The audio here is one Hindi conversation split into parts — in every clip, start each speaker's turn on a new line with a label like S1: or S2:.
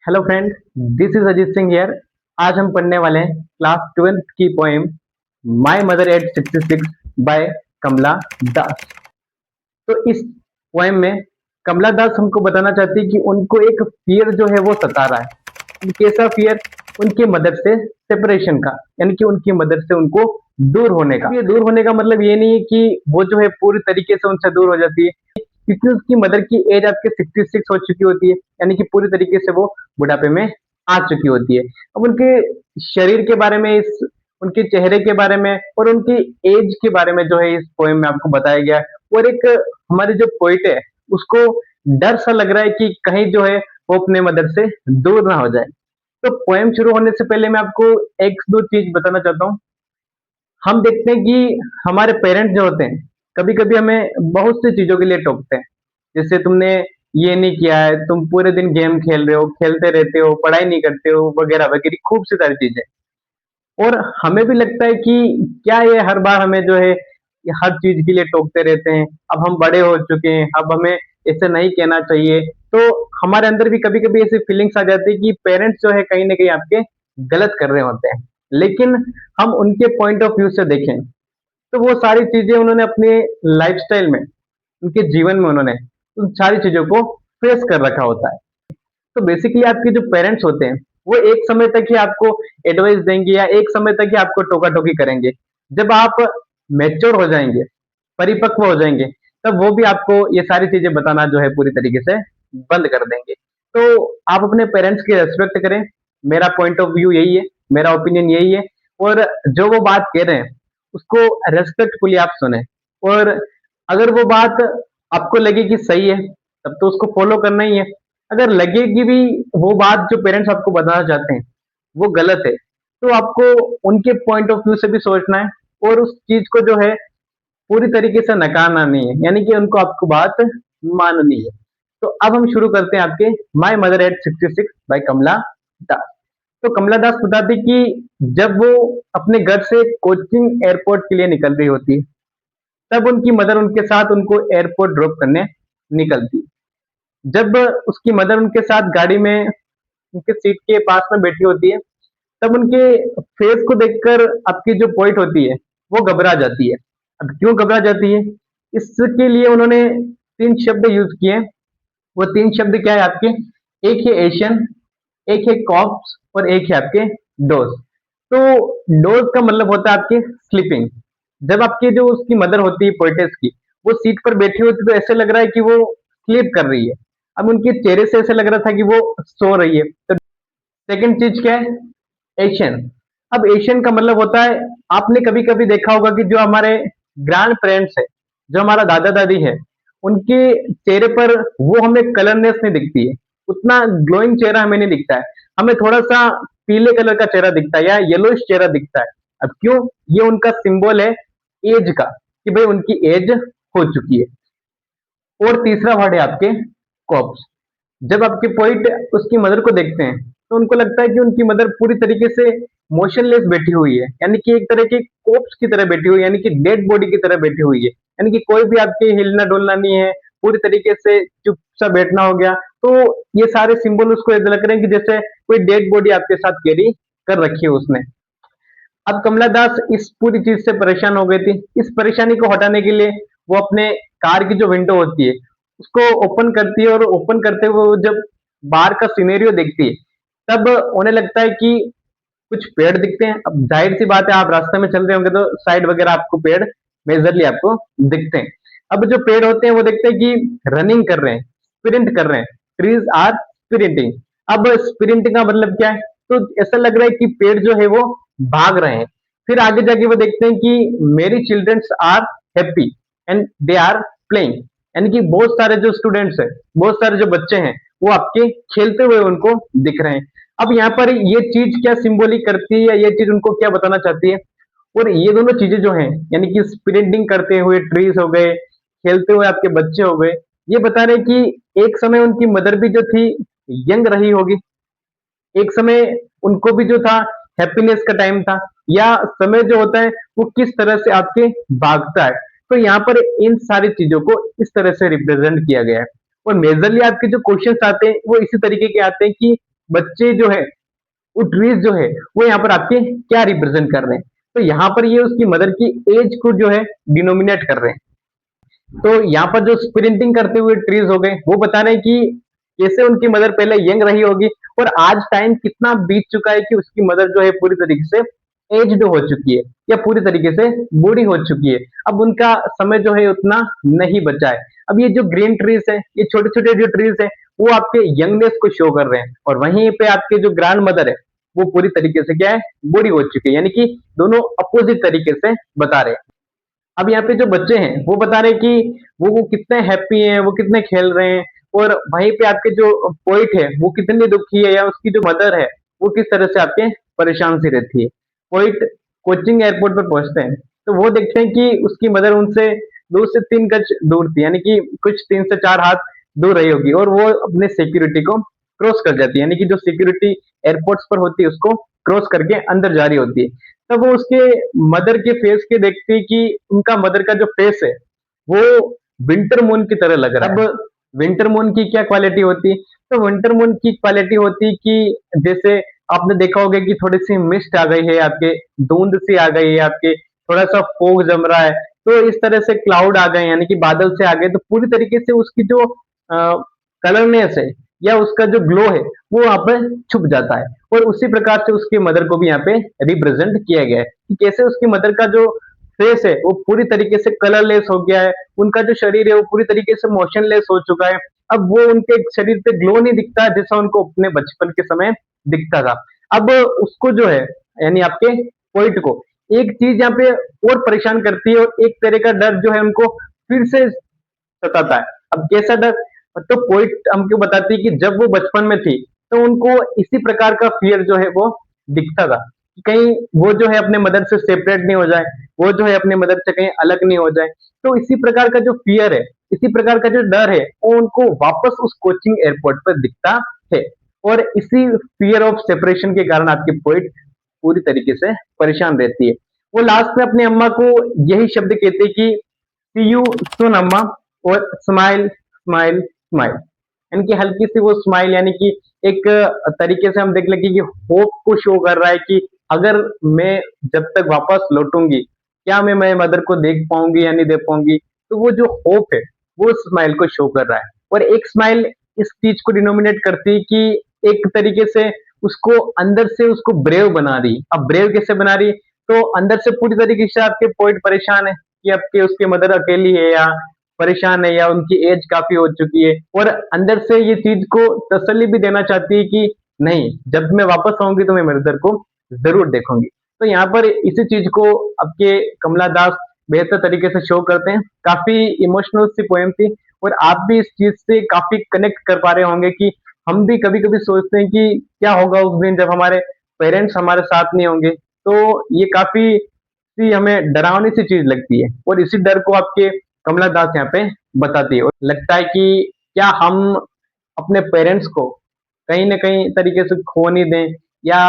S1: Hello friend, this is Ajit Singh here. आज हम पढ़ने वाले हैं क्लास 12th की poem my mother at 66 by Kamala Das. तो इस पोएम में कमला दास हमको बताना चाहती है कि उनको एक फियर जो है वो सता रहा है। कैसा फियर? उनके मदर से सेपरेशन का, यानी कि उनकी मदर से उनको दूर होने का। ये दूर होने का मतलब ये नहीं है कि वो जो है पूरी तरीके से उनसे दूर हो जाती है, क्योंकि उसकी मदर की एज आपके 66 हो चुकी होती है, यानी कि पूरी तरीके से वो बुढ़ापे में आ चुकी होती है। अब उनके शरीर के बारे में, इस उनके चेहरे के बारे में और उनकी एज के बारे में जो है इस पोएम में आपको बताया गया है। और एक हमारे जो पोइट है, उसको डर सा लग रहा है कि कहीं जो है वो अपने मदर से दूर ना हो जाए। तो पोएम शुरू होने से पहले मैं आपको एक दो चीज बताना चाहता हूँ। हम देखते हैं कि हमारे पेरेंट्स जो होते हैं, कभी कभी हमें बहुत सी चीजों के लिए टोकते हैं। जैसे तुमने ये नहीं किया है, तुम पूरे दिन गेम खेल रहे हो, खेलते रहते हो, पढ़ाई नहीं करते हो, वगैरह वगैरह खूब सी सारी चीजें। और हमें भी लगता है कि क्या ये हर बार हमें जो है ये हर चीज के लिए टोकते रहते हैं। अब हम बड़े हो चुके हैं, अब हमें ऐसे नहीं कहना चाहिए। तो हमारे अंदर भी कभी कभी ऐसी फीलिंग्स आ जाती है कि पेरेंट्स जो है कहीं ना कहीं आपके गलत कर रहे होते हैं। लेकिन हम उनके पॉइंट ऑफ व्यू से देखें तो वो सारी चीजें उन्होंने अपने लाइफस्टाइल में, उनके जीवन में उन्होंने उन सारी चीजों को फेस कर रखा होता है। तो बेसिकली आपके जो पेरेंट्स होते हैं, वो एक समय तक ही आपको एडवाइस देंगे या एक समय तक ही आपको टोका टोकी करेंगे। जब आप मैच्योर हो जाएंगे, परिपक्व हो जाएंगे, तब वो भी आपको ये सारी चीजें बताना जो है पूरी तरीके से बंद कर देंगे। तो आप अपने पेरेंट्स की रेस्पेक्ट करें। मेरा पॉइंट ऑफ व्यू यही है, मेरा ओपिनियन यही है। और जो वो बात कह रहे हैं उसको रेस्पेक्टफुली आप सुने। और अगर वो बात आपको लगे कि सही है, तब तो उसको फॉलो करना ही है। अगर लगे कि भी वो बात जो पेरेंट्स आपको बताना चाहते हैं वो गलत है, तो आपको उनके पॉइंट ऑफ व्यू से भी सोचना है और उस चीज को जो है पूरी तरीके से नकारना नहीं है, यानी कि उनको आपको बात माननी है। तो अब हम शुरू करते हैं आपके my mother at 66 by Kamala Das. तो कमला दास बताती कि जब वो अपने घर से कोचिंग एयरपोर्ट के लिए निकल रही होती है, तब उनकी मदर उनके साथ उनको एयरपोर्ट ड्रॉप करने निकलती है। जब उसकी मदर उनके साथ गाड़ी में उनके सीट के पास में बैठी होती है, तब उनके फेस को देखकर आपकी जो पोइट होती है वो घबरा जाती है। अब क्यों घबरा जाती है? इसके लिए उन्होंने तीन शब्द यूज किए। वो तीन शब्द क्या है आपके? एक है एशियन, एक है कॉप्स और एक है आपके डोज। तो डोज का मतलब होता है आपके स्लीपिंग। जब आपकी जो उसकी मदर होती है पोइटेस की, वो सीट पर बैठी होती है तो ऐसे लग रहा है कि वो स्लीप कर रही है। अब उनके चेहरे से ऐसे लग रहा था कि वो सो रही है। तो सेकंड चीज क्या है? एशियन। अब एशियन का मतलब होता है, आपने कभी कभी देखा होगा कि जो हमारे ग्रैंड पेरेंट्स है, जो हमारा दादा दादी है, उनके चेहरे पर वो हमें कलरनेस नहीं दिखती है, उतना ग्लोइंग चेहरा हमें नहीं दिखता है। हमें थोड़ा सा पीले कलर का चेहरा दिखता है या येलोइश चेहरा दिखता है। अब क्यों? ये उनका सिंबल है एज का, कि भाई उनकी एज हो चुकी है। और तीसरा वर्ड है आपके कॉप्स। जब आपके पोइट उसकी मदर को देखते हैं तो उनको लगता है कि उनकी मदर पूरी तरीके से मोशनलेस बैठी हुई है, यानी कि एक तरह की कोप्स की तरह बैठी हुई है, यानी कि डेड बॉडी की तरह बैठी हुई है। यानी कि कोई भी आपके हिलना डुलना नहीं है, पूरी तरीके से चुपचाप बैठना हो गया। तो ये सारे सिंबल उसको ऐसा लग रहे हैं कि जैसे कोई डेड बॉडी आपके साथ कैरी कर रखी है उसने। अब कमला दास इस पूरी चीज से परेशान हो गई थी। इस परेशानी को हटाने के लिए वो अपने कार की जो विंडो होती है उसको ओपन करती है, और ओपन करते हुए वो जब बाहर का सिनेरियो देखती है, तब उन्हें लगता है कि कुछ पेड़ दिखते हैं। अब जाहिर सी बात है, आप रास्ते में चल रहे होंगे तो साइड वगैरह आपको पेड़ मेजरली आपको दिखते हैं। अब जो पेड़ होते हैं वो देखते हैं कि रनिंग कर रहे हैं, स्प्रिंट कर रहे हैं। Trees are sprinting. अब स्प्रिंटिंग का मतलब क्या है? तो ऐसा लग रहा है कि पेड़ जो है वो भाग रहे हैं। फिर आगे जाके वो देखते हैं कि मेरी childrens are happy and they are playing. यानी कि बहुत सारे जो स्टूडेंट्स हैं, बहुत सारे जो बच्चे हैं, वो आपके खेलते हुए उनको दिख रहे हैं। अब यहाँ पर ये चीज क्या सिंबॉलिक करती है या ये चीज उनको क्या बताना चाहती है? और ये दोनों चीजें जो हैं, यानी कि स्प्रिंटिंग करते हुए ट्रीज हो गए, खेलते हुए आपके बच्चे हो गए, ये बता रहे हैं कि एक समय उनकी मदर भी जो थी यंग रही होगी। एक समय उनको भी जो था हैप्पीनेस का टाइम था, या समय जो होता है वो किस तरह से आपके भागता है। तो यहाँ पर इन सारी चीजों को इस तरह से रिप्रेजेंट किया गया है। और मेजरली आपके जो क्वेश्चंस आते हैं वो इसी तरीके के आते हैं कि बच्चे जो है, वो ट्रीज जो है वो यहाँ पर आपके क्या रिप्रेजेंट कर रहे हैं? तो यहाँ पर ये उसकी मदर की एज को जो है डिनोमिनेट कर रहे हैं। तो यहाँ पर जो स्प्रिंटिंग करते हुए ट्रीज हो गए, वो बता रहे हैं कि कैसे उनकी मदर पहले यंग रही होगी और आज टाइम कितना बीत चुका है कि उसकी मदर जो है पूरी तरीके से एज्ड हो चुकी है या पूरी तरीके से बूढ़ी हो चुकी है। अब उनका समय जो है उतना नहीं बचा है। अब ये जो ग्रीन ट्रीज है, ये छोटे छोटे जो ट्रीज है, वो आपके यंगनेस को शो कर रहे हैं और वहीं पे आपके जो ग्रैंड मदर है, वो पूरी तरीके से क्या है, बूढ़ी हो चुकी है। यानी कि दोनों अपोजिट तरीके से बता रहे हैं। अब यहाँ पे जो बच्चे हैं वो बता रहे हैं कि वो कितने हैप्पी हैं, वो कितने खेल रहे हैं और वहीं पे आपके जो पोइट है वो कितनी दुखी है या उसकी जो मदर है वो किस तरह से आपके परेशान सी रहती है। पोइट कोचिंग एयरपोर्ट पर पहुंचते हैं तो वो देखते हैं कि उसकी मदर उनसे 2 से 3 गज दूर थी, यानी कि कुछ 3 से 4 हाथ दूर रही होगी और वो अपने सिक्योरिटी को क्रॉस कर जाती है, यानी कि जो सिक्योरिटी एयरपोर्ट्स पर होती है उसको क्रॉस करके अंदर जा रही होती है। तब वो उसके मदर के फेस के देखती है कि उनका मदर का जो फेस है वो विंटर मून की तरह लग रहा है। अब विंटर मून की क्या क्वालिटी होती है? तो विंटर मून की क्वालिटी होती है कि जैसे आपने देखा होगा कि थोड़ी सी मिस्ट आ गई है आपके, धुंध सी आ गई है आपके, थोड़ा सा फोग जम रहा है, तो इस तरह से क्लाउड आ गए यानी कि बादल से आ गए, तो पूरी तरीके से उसकी जो कलरनेस है या उसका जो ग्लो है वो वहां पर छुप जाता है। और उसी प्रकार से उसकी मदर को भी यहाँ पे रिप्रेजेंट किया गया है कि कैसे उसकी मदर का जो फेस है वो पूरी तरीके से कलरलेस हो गया है, उनका जो शरीर है वो पूरी तरीके से मोशनलेस हो चुका है। अब वो उनके शरीर पे ग्लो नहीं दिखता है जैसा उनको अपने बचपन के समय दिखता था। अब उसको जो है, यानी आपके पोइट को एक चीज यहाँ पे और परेशान करती है और एक तरह का डर जो है उनको फिर से सताता है। अब कैसा डर? तो पोइट हमको बताती है कि जब वो बचपन में थी तो उनको इसी प्रकार का फियर जो है वो दिखता था कि कहीं वो जो है अपने मदर से सेपरेट नहीं हो जाए, वो जो है अपने मदर से कहीं अलग नहीं हो जाए। तो इसी प्रकार का जो फियर है, इसी प्रकार का जो डर है, वो उनको वापस उस कोचिंग एयरपोर्ट पर दिखता है और इसी फियर ऑफ सेपरेशन के कारण आपकी पोइट पूरी तरीके से परेशान रहती है। वो लास्ट में अपनी अम्मा को यही शब्द कहते हैं कि सी यू सुन अम्मा, और स्माइल स्माइल स्माइल, यानी कि हल्की सी वो स्माइल, यानी कि एक तरीके से हम देख लेंगे कि होप को शो कर रहा है कि अगर मैं जब तक वापस लौटूंगी क्या मैं मेरे मदर को देख पाऊंगी या नहीं देख पाऊंगी। तो वो जो होप है वो स्माइल को शो कर रहा है और एक स्माइल इस चीज को डिनोमिनेट करती है कि एक तरीके से उसको अंदर से उसको ब्रेव बना रही। अब ब्रेव कैसे बना रही? तो अंदर से पूरी तरीके से आपके पॉइंट परेशान है कि आपके उसकी मदर अकेली है या परेशान है या उनकी एज काफी हो चुकी है और अंदर से ये चीज को तसल्ली भी देना चाहती है कि नहीं, जब मैं वापस आऊंगी तो मैं मेरे मदर को जरूर देखूंगी। तो यहाँ पर इसी चीज को आपके कमला दास बेहतर तरीके से शो करते हैं। काफी इमोशनल सी पोएम थी और आप भी इस चीज से काफी कनेक्ट कर पा रहे होंगे कि हम भी कभी कभी सोचते हैं कि क्या होगा उस दिन जब हमारे पेरेंट्स हमारे साथ नहीं होंगे। तो ये काफी सी हमें डरावनी सी चीज लगती है और इसी डर को आपके कमला दास यहाँ पे बताती है और लगता है कि क्या हम अपने पेरेंट्स को कहीं ना कहीं तरीके से खो नहीं दें या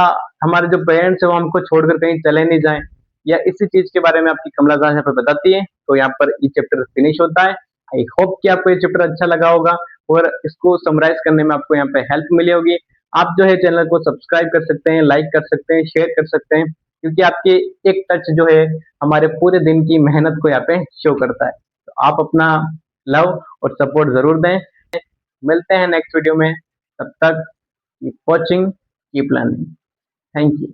S1: हमारे जो पेरेंट्स है वो हमको छोड़कर कहीं चले नहीं जाएं, या इसी चीज के बारे में आपकी कमला दास यहाँ पे बताती है। तो यहाँ पर ये चैप्टर फिनिश होता है। आई होप कि आपको ये चैप्टर अच्छा लगा होगा और इसको समराइज करने में आपको यहाँ पे हेल्प मिली होगी। आप जो है चैनल को सब्सक्राइब कर सकते हैं, लाइक कर सकते हैं, शेयर कर सकते हैं, क्योंकि आपके एक टच जो है हमारे पूरे दिन की मेहनत को यहाँ पे शो करता है। तो आप अपना लव और सपोर्ट जरूर दें। मिलते हैं नेक्स्ट वीडियो में, तब तक keep watching, keep learning. Thank you.